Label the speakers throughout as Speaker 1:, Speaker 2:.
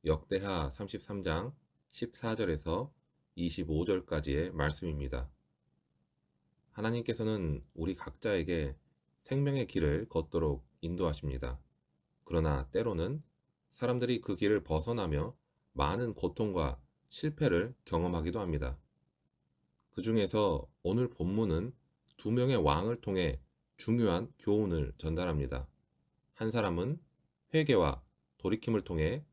Speaker 1: 역대하 33장 14절에서 25절까지의 말씀입니다. 하나님께서는 우리 각자에게 생명의 길을 걷도록 인도하십니다. 그러나 때로는 사람들이 그 길을 벗어나며 많은 고통과 실패를 경험하기도 합니다. 그 중에서 오늘 본문은 두 명의 왕을 통해 중요한 교훈을 전달합니다. 한 사람은 회개와 돌이킴을 통해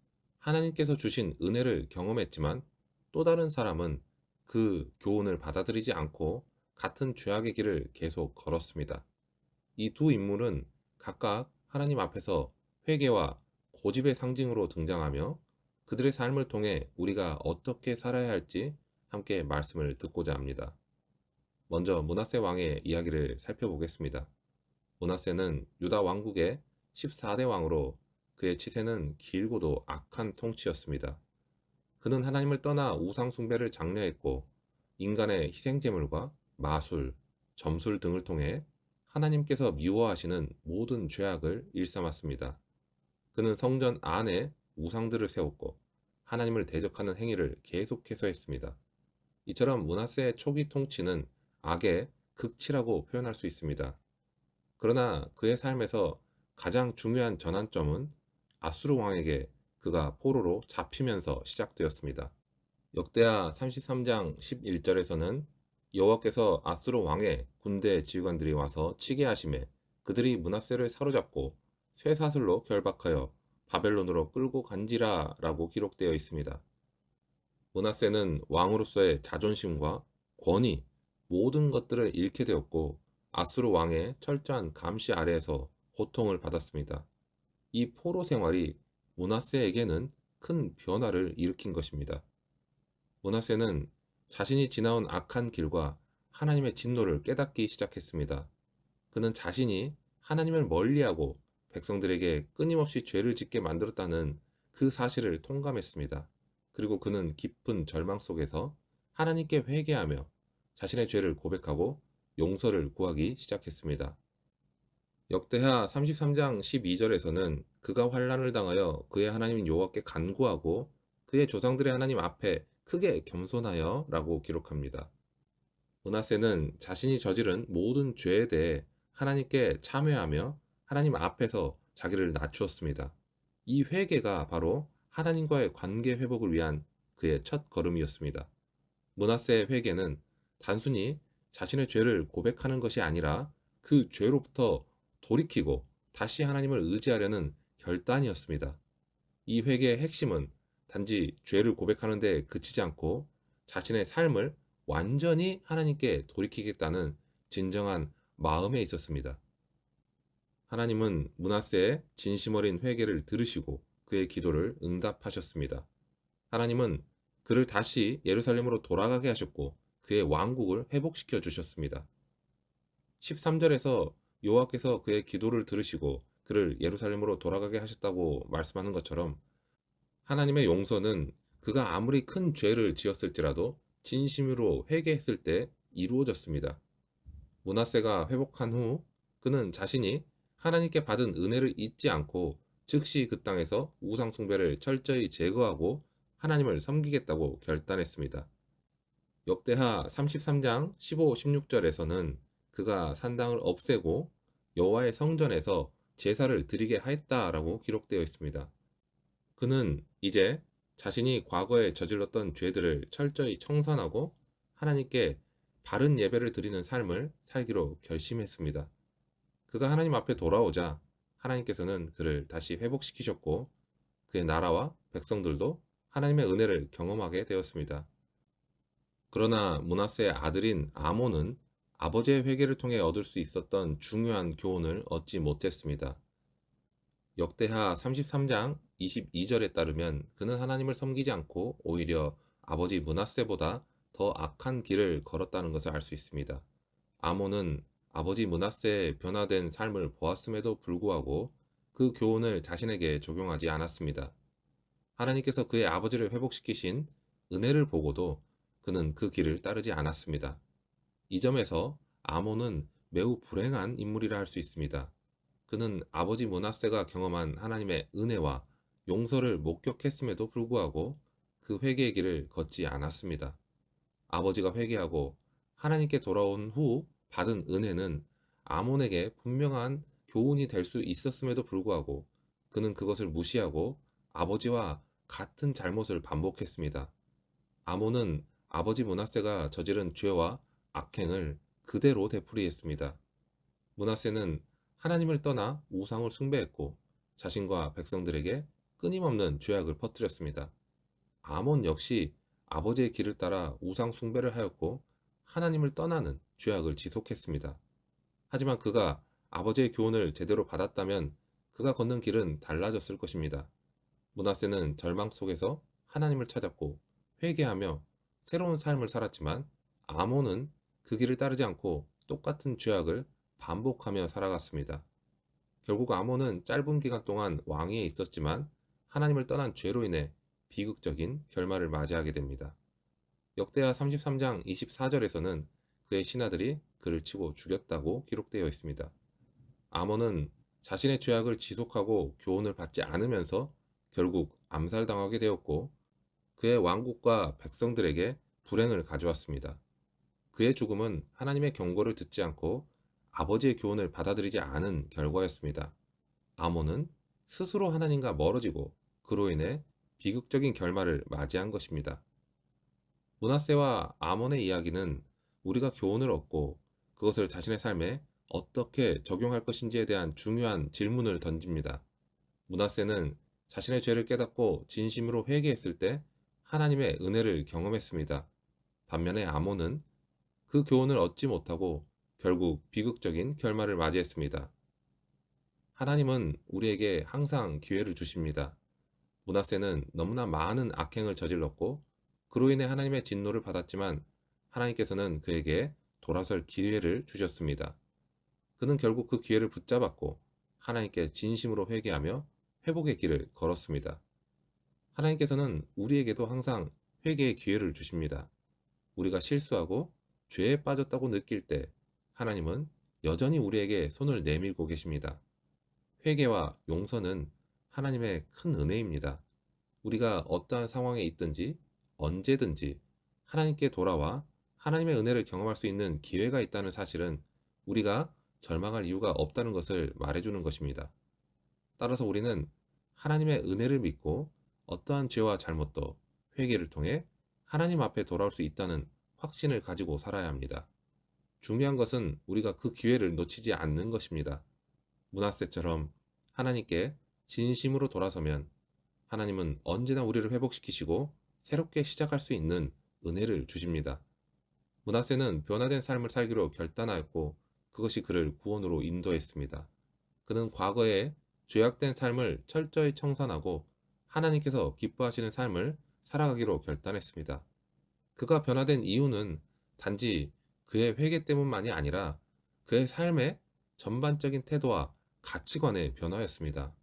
Speaker 1: 하나님께서 주신 은혜를 경험했지만 또 다른 사람은 그 교훈을 받아들이지 않고 같은 죄악의 길을 계속 걸었습니다. 이 두 인물은 각각 하나님 앞에서 회개와 고집의 상징으로 등장하며 그들의 삶을 통해 우리가 어떻게 살아야 할지 함께 말씀을 듣고자 합니다. 먼저 므낫세 왕의 이야기를 살펴보겠습니다. 므낫세는 유다 왕국의 14대 왕으로 그의 치세는 길고도 악한 통치였습니다. 그는 하나님을 떠나 우상 숭배를 장려했고 인간의 희생제물과 마술, 점술 등을 통해 하나님께서 미워하시는 모든 죄악을 일삼았습니다. 그는 성전 안에 우상들을 세웠고 하나님을 대적하는 행위를 계속해서 했습니다. 이처럼 므낫세의 초기 통치는 악의 극치라고 표현할 수 있습니다. 그러나 그의 삶에서 가장 중요한 전환점은 아수르 왕에게 그가 포로로 잡히면서 시작되었습니다. 역대하 33장 11절에서는 여호와께서 아수르 왕의 군대 지휘관들이 와서 치게 하심에 그들이 므낫세를 사로잡고 쇠사슬로 결박하여 바벨론으로 끌고 간지라 라고 기록되어 있습니다. 므낫세는 왕으로서의 자존심과 권위, 모든 것들을 잃게 되었고 아수르 왕의 철저한 감시 아래에서 고통을 받았습니다. 이 포로 생활이 므낫세에게는 큰 변화를 일으킨 것입니다. 므낫세는 자신이 지나온 악한 길과 하나님의 진노를 깨닫기 시작했습니다. 그는 자신이 하나님을 멀리하고 백성들에게 끊임없이 죄를 짓게 만들었다는 그 사실을 통감했습니다. 그리고 그는 깊은 절망 속에서 하나님께 회개하며 자신의 죄를 고백하고 용서를 구하기 시작했습니다. 역대하 33장 12절에서는 그가 환난을 당하여 그의 하나님 여호와께 간구하고 그의 조상들의 하나님 앞에 크게 겸손하여 라고 기록합니다. 므낫세는 자신이 저지른 모든 죄에 대해 하나님께 참회하며 하나님 앞에서 자기를 낮추었습니다. 이 회개가 바로 하나님과의 관계 회복을 위한 그의 첫 걸음이었습니다. 므낫세의 회개는 단순히 자신의 죄를 고백하는 것이 아니라 그 죄로부터 돌이키고 다시 하나님을 의지하려는 결단이었습니다. 이 회개의 핵심은 단지 죄를 고백하는 데 그치지 않고 자신의 삶을 완전히 하나님께 돌이키겠다는 진정한 마음에 있었습니다. 하나님은 므낫세의 진심 어린 회개를 들으시고 그의 기도를 응답하셨습니다. 하나님은 그를 다시 예루살렘으로 돌아가게 하셨고 그의 왕국을 회복시켜 주셨습니다. 13절에서 여호와께서 그의 기도를 들으시고 그를 예루살렘으로 돌아가게 하셨다고 말씀하는 것처럼 하나님의 용서는 그가 아무리 큰 죄를 지었을지라도 진심으로 회개했을 때 이루어졌습니다. 므낫세가 회복한 후 그는 자신이 하나님께 받은 은혜를 잊지 않고 즉시 그 땅에서 우상 숭배를 철저히 제거하고 하나님을 섬기겠다고 결단했습니다. 역대하 33장 15, 16절에서는 그가 산당을 없애고 여호와의 성전에서 제사를 드리게 하였다라고 기록되어 있습니다. 그는 이제 자신이 과거에 저질렀던 죄들을 철저히 청산하고 하나님께 바른 예배를 드리는 삶을 살기로 결심했습니다. 그가 하나님 앞에 돌아오자 하나님께서는 그를 다시 회복시키셨고 그의 나라와 백성들도 하나님의 은혜를 경험하게 되었습니다. 그러나 므낫세의 아들인 아몬은 아버지의 회개를 통해 얻을 수 있었던 중요한 교훈을 얻지 못했습니다. 역대하 33장 22절에 따르면 그는 하나님을 섬기지 않고 오히려 아버지 므낫세보다 더 악한 길을 걸었다는 것을 알 수 있습니다. 아몬은 아버지 므낫세의 변화된 삶을 보았음에도 불구하고 그 교훈을 자신에게 적용하지 않았습니다. 하나님께서 그의 아버지를 회복시키신 은혜를 보고도 그는 그 길을 따르지 않았습니다. 이 점에서 아몬은 매우 불행한 인물이라 할 수 있습니다. 그는 아버지 므낫세가 경험한 하나님의 은혜와 용서를 목격했음에도 불구하고 그 회개의 길을 걷지 않았습니다. 아버지가 회개하고 하나님께 돌아온 후 받은 은혜는 아몬에게 분명한 교훈이 될 수 있었음에도 불구하고 그는 그것을 무시하고 아버지와 같은 잘못을 반복했습니다. 아몬은 아버지 므낫세가 저지른 죄와 악행을 그대로 되풀이했습니다. 므낫세는 하나님을 떠나 우상을 숭배했고 자신과 백성들에게 끊임없는 죄악을 퍼뜨렸습니다. 아몬 역시 아버지의 길을 따라 우상 숭배를 하였고 하나님을 떠나는 죄악을 지속했습니다. 하지만 그가 아버지의 교훈을 제대로 받았다면 그가 걷는 길은 달라졌을 것입니다. 므낫세는 절망 속에서 하나님을 찾았고 회개하며 새로운 삶을 살았지만 아몬은 그 길을 따르지 않고 똑같은 죄악을 반복하며 살아갔습니다. 결국 아몬은 짧은 기간 동안 왕위에 있었지만 하나님을 떠난 죄로 인해 비극적인 결말을 맞이하게 됩니다. 역대하 33장 24절에서는 그의 신하들이 그를 치고 죽였다고 기록되어 있습니다. 아몬은 자신의 죄악을 지속하고 교훈을 받지 않으면서 결국 암살당하게 되었고 그의 왕국과 백성들에게 불행을 가져왔습니다. 그의 죽음은 하나님의 경고를 듣지 않고 아버지의 교훈을 받아들이지 않은 결과였습니다. 아몬은 스스로 하나님과 멀어지고 그로 인해 비극적인 결말을 맞이한 것입니다. 므낫세와 아몬의 이야기는 우리가 교훈을 얻고 그것을 자신의 삶에 어떻게 적용할 것인지에 대한 중요한 질문을 던집니다. 므낫세는 자신의 죄를 깨닫고 진심으로 회개했을 때 하나님의 은혜를 경험했습니다. 반면에 아몬은 그 교훈을 얻지 못하고 결국 비극적인 결말을 맞이했습니다. 하나님은 우리에게 항상 기회를 주십니다. 므낫세는 너무나 많은 악행을 저질렀고 그로 인해 하나님의 진노를 받았지만 하나님께서는 그에게 돌아설 기회를 주셨습니다. 그는 결국 그 기회를 붙잡았고 하나님께 진심으로 회개하며 회복의 길을 걸었습니다. 하나님께서는 우리에게도 항상 회개의 기회를 주십니다. 우리가 실수하고 죄에 빠졌다고 느낄 때 하나님은 여전히 우리에게 손을 내밀고 계십니다. 회개와 용서는 하나님의 큰 은혜입니다. 우리가 어떠한 상황에 있든지 언제든지 하나님께 돌아와 하나님의 은혜를 경험할 수 있는 기회가 있다는 사실은 우리가 절망할 이유가 없다는 것을 말해주는 것입니다. 따라서 우리는 하나님의 은혜를 믿고 어떠한 죄와 잘못도 회개를 통해 하나님 앞에 돌아올 수 있다는 확신을 가지고 살아야 합니다. 중요한 것은 우리가 그 기회를 놓치지 않는 것입니다. 므낫세처럼 하나님께 진심으로 돌아서면 하나님은 언제나 우리를 회복시키시고 새롭게 시작할 수 있는 은혜를 주십니다. 므낫세는 변화된 삶을 살기로 결단하였고 그것이 그를 구원으로 인도했습니다. 그는 과거에 죄악된 삶을 철저히 청산하고 하나님께서 기뻐하시는 삶을 살아가기로 결단했습니다. 그가 변화된 이유는 단지 그의 회개 때문만이 아니라 그의 삶의 전반적인 태도와 가치관의 변화였습니다.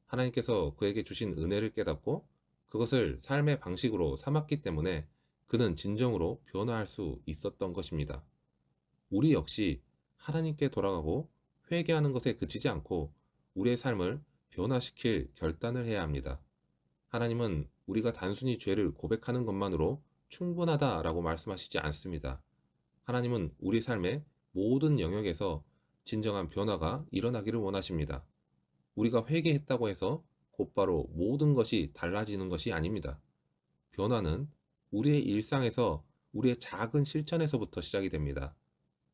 Speaker 1: 하나님께서 그에게 주신 은혜를 깨닫고 그것을 삶의 방식으로 삼았기 때문에 그는 진정으로 변화할 수 있었던 것입니다. 우리 역시 하나님께 돌아가고 회개하는 것에 그치지 않고 우리의 삶을 변화시킬 결단을 해야 합니다. 하나님은 우리가 단순히 죄를 고백하는 것만으로 충분하다라고 말씀하시지 않습니다. 하나님은 우리 삶의 모든 영역에서 진정한 변화가 일어나기를 원하십니다. 우리가 회개했다고 해서 곧바로 모든 것이 달라지는 것이 아닙니다. 변화는 우리의 일상에서 우리의 작은 실천에서부터 시작이 됩니다.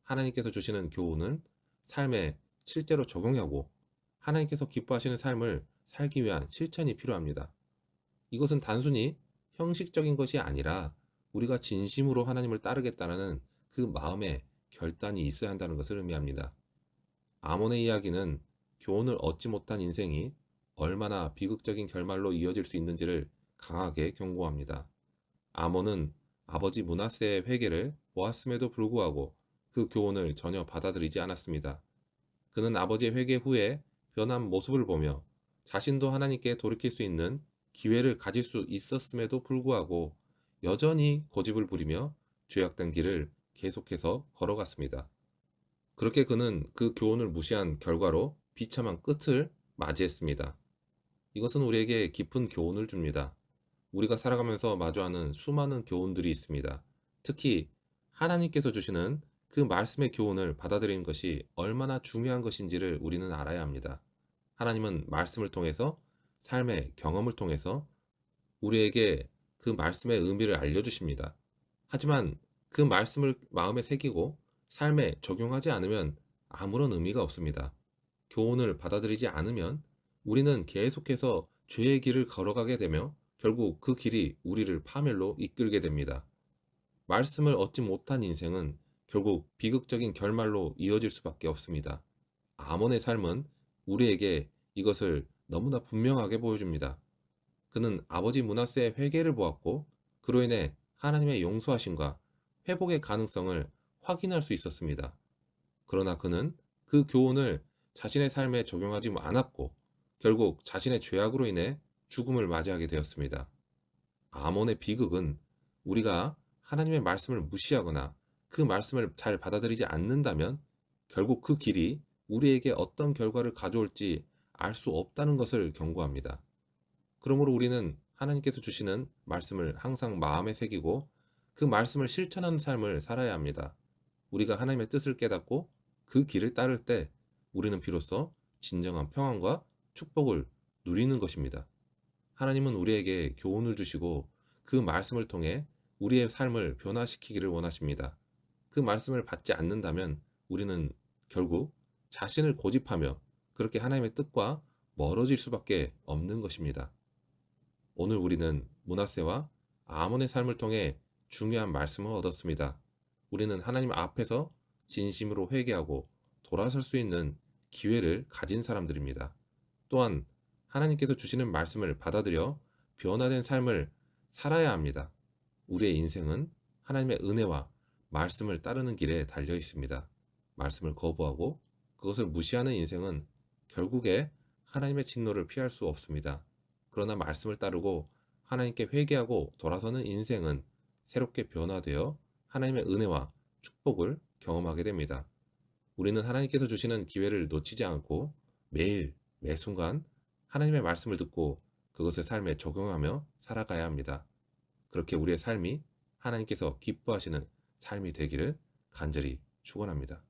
Speaker 1: 하나님께서 주시는 교훈은 삶에 실제로 적용하고 하나님께서 기뻐하시는 삶을 살기 위한 실천이 필요합니다. 이것은 단순히 형식적인 것이 아니라 우리가 진심으로 하나님을 따르겠다는 그 마음의 결단이 있어야 한다는 것을 의미합니다. 아몬의 이야기는 교훈을 얻지 못한 인생이 얼마나 비극적인 결말로 이어질 수 있는지를 강하게 경고합니다. 아몬은 아버지 므낫세의 회개를 보았음에도 불구하고 그 교훈을 전혀 받아들이지 않았습니다. 그는 아버지의 회개 후에 변한 모습을 보며 자신도 하나님께 돌이킬 수 있는 기회를 가질 수 있었음에도 불구하고 여전히 고집을 부리며 죄악된 길을 계속해서 걸어갔습니다. 그렇게 그는 그 교훈을 무시한 결과로 비참한 끝을 맞이했습니다. 이것은 우리에게 깊은 교훈을 줍니다. 우리가 살아가면서 마주하는 수많은 교훈들이 있습니다. 특히 하나님께서 주시는 그 말씀의 교훈을 받아들이는 것이 얼마나 중요한 것인지를 우리는 알아야 합니다. 하나님은 말씀을 통해서 삶의 경험을 통해서 우리에게 그 말씀의 의미를 알려주십니다. 하지만 그 말씀을 마음에 새기고 삶에 적용하지 않으면 아무런 의미가 없습니다. 교훈을 받아들이지 않으면 우리는 계속해서 죄의 길을 걸어가게 되며 결국 그 길이 우리를 파멸로 이끌게 됩니다. 말씀을 얻지 못한 인생은 결국 비극적인 결말로 이어질 수밖에 없습니다. 아몬의 삶은 우리에게 이것을 너무나 분명하게 보여줍니다. 그는 아버지 므낫세의 회개를 보았고 그로 인해 하나님의 용서하심과 회복의 가능성을 확인할 수 있었습니다. 그러나 그는 그 교훈을 자신의 삶에 적용하지 않았고 결국 자신의 죄악으로 인해 죽음을 맞이하게 되었습니다. 아몬의 비극은 우리가 하나님의 말씀을 무시하거나 그 말씀을 잘 받아들이지 않는다면 결국 그 길이 우리에게 어떤 결과를 가져올지 알 수 없다는 것을 경고합니다. 그러므로 우리는 하나님께서 주시는 말씀을 항상 마음에 새기고 그 말씀을 실천하는 삶을 살아야 합니다. 우리가 하나님의 뜻을 깨닫고 그 길을 따를 때 우리는 비로소 진정한 평안과 축복을 누리는 것입니다. 하나님은 우리에게 교훈을 주시고 그 말씀을 통해 우리의 삶을 변화시키기를 원하십니다. 그 말씀을 받지 않는다면 우리는 결국 자신을 고집하며 그렇게 하나님의 뜻과 멀어질 수밖에 없는 것입니다. 오늘 우리는 므낫세와 아몬의 삶을 통해 중요한 말씀을 얻었습니다. 우리는 하나님 앞에서 진심으로 회개하고 돌아설 수 있는 기회를 가진 사람들입니다. 또한 하나님께서 주시는 말씀을 받아들여 변화된 삶을 살아야 합니다. 우리의 인생은 하나님의 은혜와 말씀을 따르는 길에 달려 있습니다. 말씀을 거부하고 그것을 무시하는 인생은 결국에 하나님의 진노를 피할 수 없습니다. 그러나 말씀을 따르고 하나님께 회개하고 돌아서는 인생은 새롭게 변화되어 하나님의 은혜와 축복을 경험하게 됩니다. 우리는 하나님께서 주시는 기회를 놓치지 않고 매일, 매 순간 하나님의 말씀을 듣고 그것을 삶에 적용하며 살아가야 합니다. 그렇게 우리의 삶이 하나님께서 기뻐하시는 삶이 되기를 간절히 축원합니다.